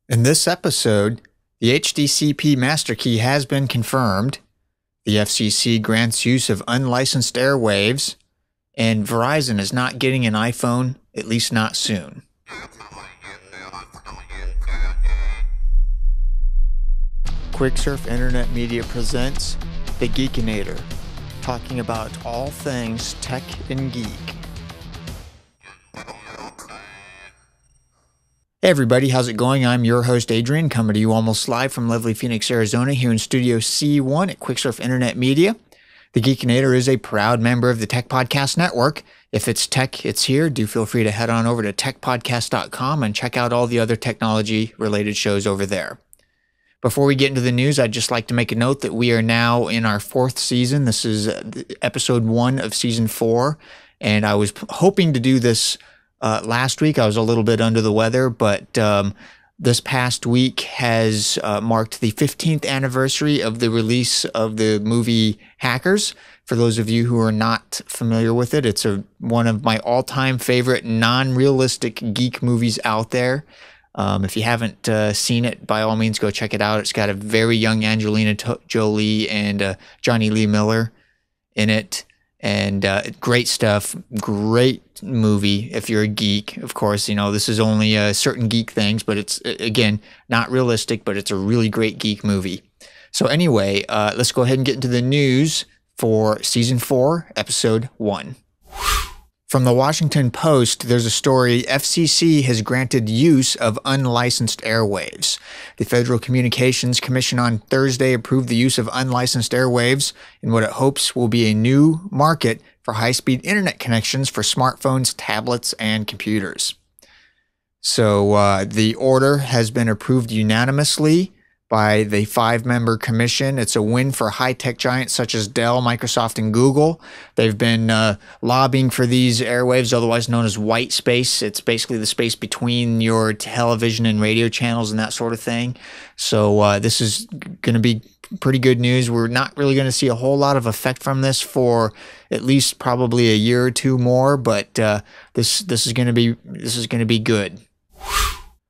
In this episode, the HDCP master key has been confirmed, the FCC grants use of unlicensed airwaves, and Verizon is not getting an iPhone, at least not soon. Quicksurf Internet Media presents The Geekinator, talking about all things tech and geek. Hey everybody, how's it going? I'm your host Adrian, coming to you almost live from lovely Phoenix, Arizona, here in Studio C1 at Quicksurf Internet Media. The Geekinator is a proud member of the Tech Podcast Network. If it's tech, it's here. Do feel free to head on over to techpodcast.com and check out all the other technology-related shows over there. Before we get into the news, I'd just like to make a note that we are now in our 4th season. This is episode 1 of season 4, and I was hoping to do this last week. I was a little bit under the weather, but this past week has marked the 15th anniversary of the release of the movie Hackers. For those of you who are not familiar with it, it's one of my all-time favorite non-realistic geek movies out there. If you haven't seen it, by all means, go check it out. It's got a very young Angelina Jolie and Johnny Lee Miller in it. And great stuff, great movie if you're a geek. Of course, you know, this is only certain geek things, but it's, again, not realistic, but it's a really great geek movie. So anyway, let's go ahead and get into the news for Season 4, Episode 1. From the Washington Post, there's a story, FCC has granted use of unlicensed airwaves. The Federal Communications Commission on Thursday approved the use of unlicensed airwaves in what it hopes will be a new market for high-speed internet connections for smartphones, tablets, and computers. So the order has been approved unanimously by the 5-member commission. It's a win for high-tech giants such as Dell, Microsoft, and Google. They've been lobbying for these airwaves, otherwise known as white space. It's basically the space between your television and radio channels and that sort of thing. So this is going to be pretty good news. We're not really going to see a whole lot of effect from this for at least probably a year or two more, but this is going to be good.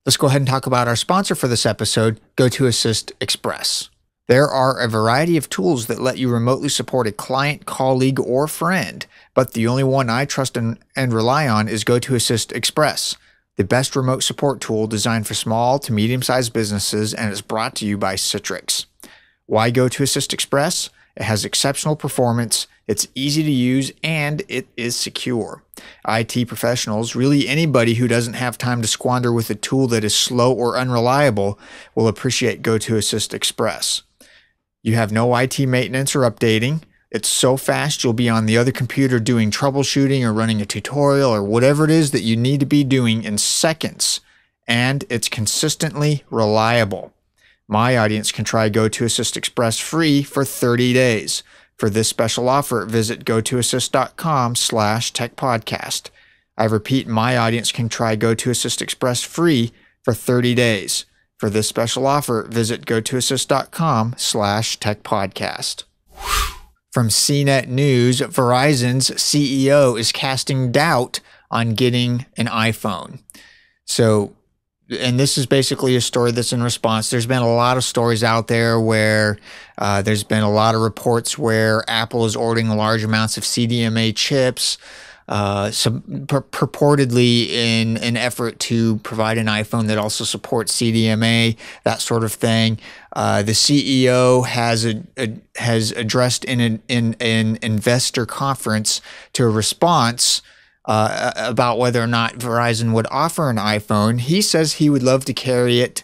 Let's go ahead and talk about our sponsor for this episode, GoToAssist Express. There are a variety of tools that let you remotely support a client, colleague, or friend, but the only one I trust and rely on is GoToAssist Express, the best remote support tool designed for small to medium-sized businesses, and is brought to you by Citrix. Why GoToAssist Express? It has exceptional performance, it's easy to use, and it is secure. IT professionals, really anybody who doesn't have time to squander with a tool that is slow or unreliable, will appreciate GoToAssist Express. You have no IT maintenance or updating. It's so fast you'll be on the other computer doing troubleshooting or running a tutorial or whatever it is that you need to be doing in seconds. And it's consistently reliable. My audience can try GoToAssist Express free for 30 days. For this special offer, visit gotoassist.com/techpodcast. I repeat, my audience can try GoToAssist Express free for 30 days. For this special offer, visit gotoassist.com/techpodcast. From CNET News, Verizon's CEO is casting doubt on getting an iPhone. And this is basically a story that's in response. There's been a lot of stories out there where there's been a lot of reports where Apple is ordering large amounts of CDMA chips, purportedly in an effort to provide an iPhone that also supports CDMA, that sort of thing. The CEO has addressed in an investor conference to a response about whether or not Verizon would offer an iPhone. He says he would love to carry it,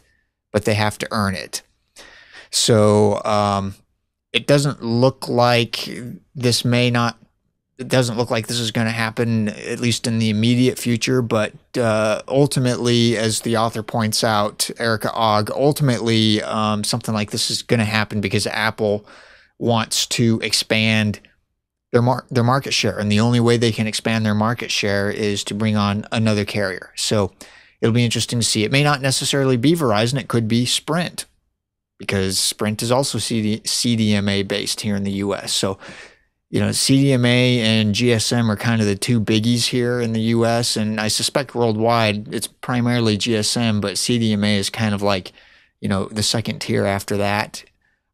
but they have to earn it. So it doesn't look like this is going to happen, at least in the immediate future. But ultimately, as the author points out, Erica Ogg, ultimately something like this is going to happen because Apple wants to expand their market share, and the only way they can expand their market share is to bring on another carrier. So it'll be interesting to see. It may not necessarily be Verizon. It could be Sprint, because Sprint is also CDMA based here in the U.S. So CDMA and GSM are kind of the two biggies here in the US, and I suspect worldwide it's primarily GSM, but CDMA is kind of like, the second tier after that.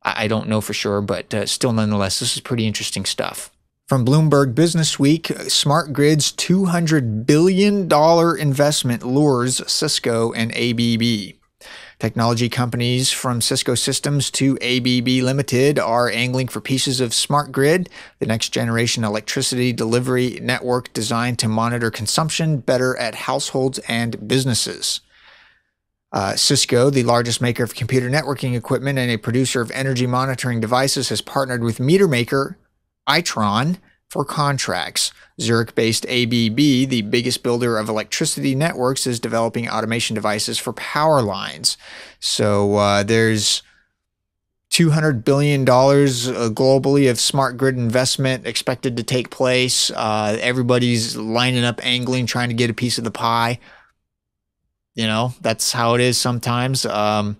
I don't know for sure, but still nonetheless, this is pretty interesting stuff. From Bloomberg Businessweek, Smart Grid's $200 billion investment lures Cisco and ABB. Technology companies from Cisco Systems to ABB Limited are angling for pieces of Smart Grid, the next generation electricity delivery network designed to monitor consumption better at households and businesses. Cisco, the largest maker of computer networking equipment and a producer of energy monitoring devices, has partnered with meter maker Itron for contracts. Zurich-based ABB, the biggest builder of electricity networks, is developing automation devices for power lines. So there's $200 billion globally of smart grid investment expected to take place. Everybody's lining up, angling, trying to get a piece of the pie. That's how it is sometimes. 200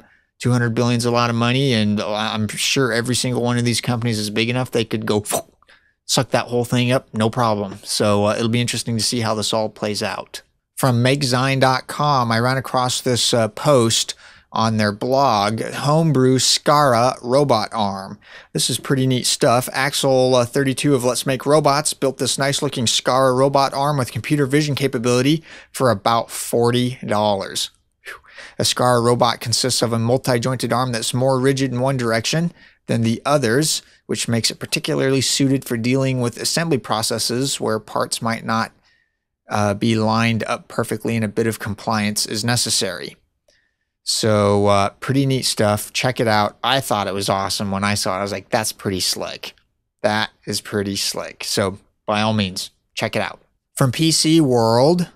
billion is a lot of money, and I'm sure every single one of these companies is big enough they could go suck that whole thing up, no problem. So it'll be interesting to see how this all plays out. From MakeZine.com, I ran across this post on their blog, Homebrew Scara Robot Arm. This is pretty neat stuff. Axel 32 of Let's Make Robots built this nice looking Scara robot arm with computer vision capability for about $40. A Scara robot consists of a multi-jointed arm that's more rigid in one direction than the others, which makes it particularly suited for dealing with assembly processes where parts might not be lined up perfectly and a bit of compliance is necessary. So pretty neat stuff. Check it out. I thought it was awesome when I saw it. I was like, that's pretty slick. That is pretty slick. So by all means, check it out. From PC World,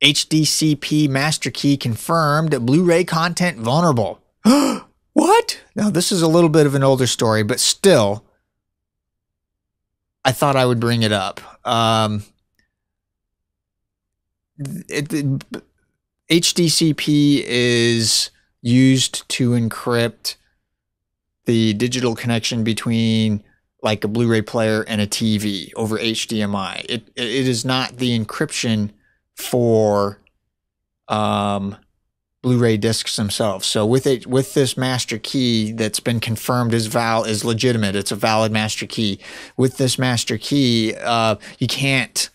HDCP master key confirmed, Blu-ray content vulnerable. What? Now, this is a little bit of an older story, but still, I thought I would bring it up. HDCP is used to encrypt the digital connection between like a Blu-ray player and a TV over HDMI. It is not the encryption for Blu-ray discs themselves. So with this master key that's been confirmed is legitimate. It's a valid master key. With this master key, you can't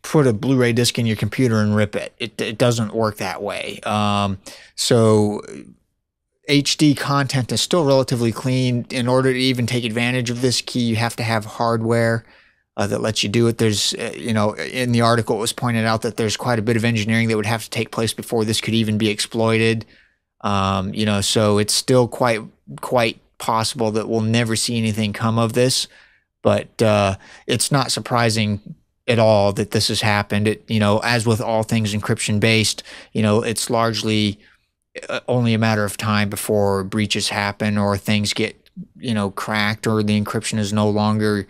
put a Blu-ray disc in your computer and rip it. It doesn't work that way. So HD content is still relatively clean. In order to even take advantage of this key, you have to have hardware that lets you do it. There's, in the article it was pointed out that there's quite a bit of engineering that would have to take place before this could even be exploited. So it's still quite possible that we'll never see anything come of this. But it's not surprising at all that this has happened. As with all things encryption based, it's largely only a matter of time before breaches happen or things get cracked or the encryption is no longer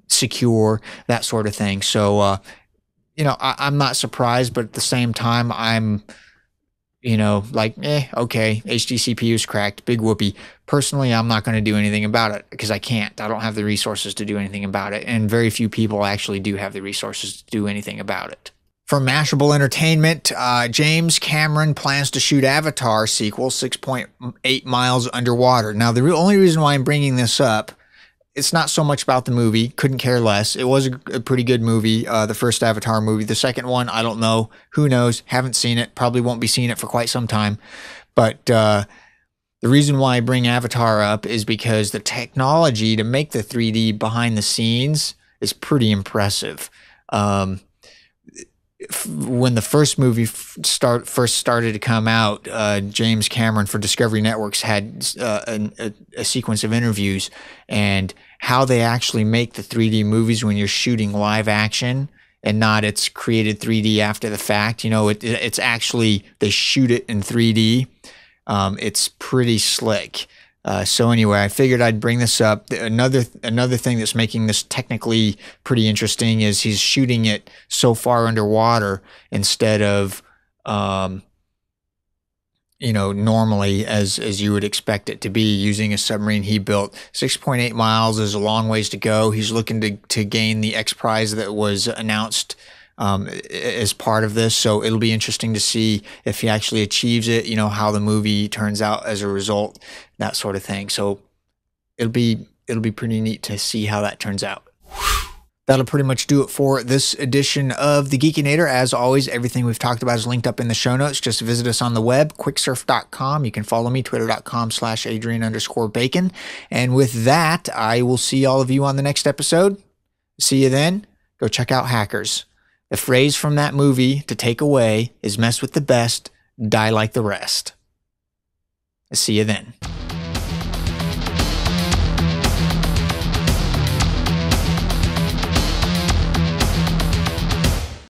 secure, that sort of thing. So I'm not surprised, but at the same time I'm okay, HDCP was cracked, big whoopee. Personally, I'm not going to do anything about it because I can't. I don't have the resources to do anything about it, and very few people actually do have the resources to do anything about it. From Mashable Entertainment, James Cameron plans to shoot Avatar sequel 6.8 miles underwater. Now, the only reason why I'm bringing this up, it's not so much about the movie. Couldn't care less. It was a pretty good movie, the first Avatar movie. The second one, I don't know. Who knows? Haven't seen it. Probably won't be seeing it for quite some time. But the reason why I bring Avatar up is because the technology to make the 3D behind the scenes is pretty impressive. When the first movie first started to come out, James Cameron for Discovery Networks had a sequence of interviews, and how they actually make the 3D movies when you're shooting live action and not it's created 3D after the fact. It's actually, they shoot it in 3D. It's pretty slick. So anyway, I figured I'd bring this up. Another thing that's making this technically pretty interesting is he's shooting it so far underwater instead of normally as you would expect it to be using a submarine he built. 6.8 miles is a long ways to go. He's looking to gain the X Prize that was announced as part of this. So it'll be interesting to see if he actually achieves it, how the movie turns out as a result, that sort of thing. So it'll be pretty neat to see how that turns out. That'll pretty much do it for this edition of The Geekinator. As always, everything we've talked about is linked up in the show notes. Just visit us on the web, quicksurf.com. You can follow me, twitter.com/Adrian_bacon. And with that, I will see all of you on the next episode. See you then. Go check out Hackers. The phrase from that movie to take away is mess with the best, die like the rest. See you then.